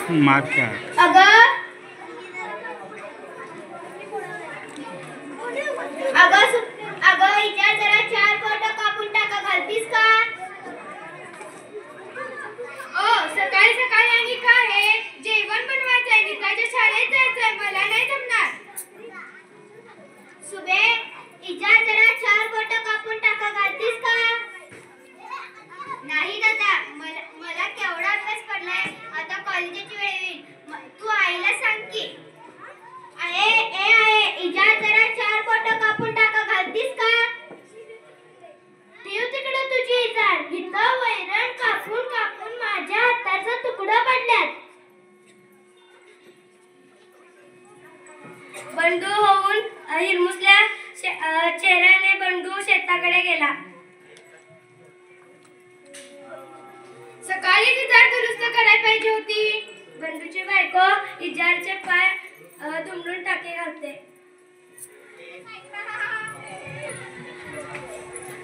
माका अगं हिच्या जरा 4 बोट कापून टाका, घालतीस का? सकाळी सकाळी आणि काय आहे? जेवण बनवायचंय, निकालच्या शाळेत जायचंय, मला नाही जमणार. सुबे, हिच्या जरा 4 बोट कापून टाका, घालतीस का? नाही दादा, मला केवढा अभ्यास पडलाय, आता कॉलेजची वेळ येईल. तू आईला सांग की. हिच्या जरा 4 बोट कापून टाका, घालतीस का? ठेव तिकडे तुझी इजार. इथं वैरण कापून कापून माझ्या हाताचं तुकडं पडल्यात. बंडू होऊन हिरमुसल्या चेहऱ्याने बंडू शेताकडे गेला. सकाळी इजार दुरुस्त करायला पाहिजे होती. बंडूची बायको इजारचे पाय दुमडून टाके घालते.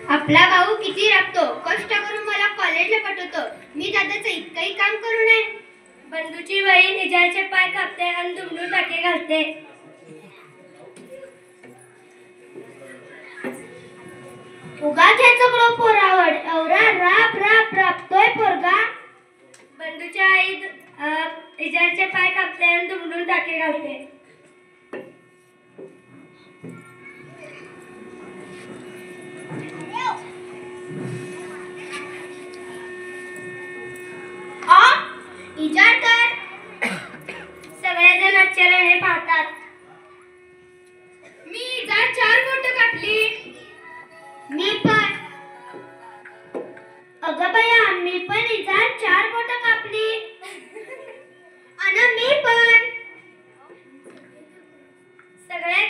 आपला भाऊ किती राबतो, कष्ट करून मला कॉलेजला पाठवतो. मी दादाचं इतकंही काम करू नये. बंडूची बहीण इजारचे पाय कापते आणि दुमडून टाके घालते. उगाच पोरावड एवढा राबतोय पोरगा. बंडूच्या आई इजारचे पाय कापते आणि दुमडून टाके घालते. इजार तर सगळेजण आश्चर्याने पाहतात. मी इजार 4 बोट कापली. मी पण. अगं बया, मी पण इजार 4 बोट कापली. आणि मी पण. सगळे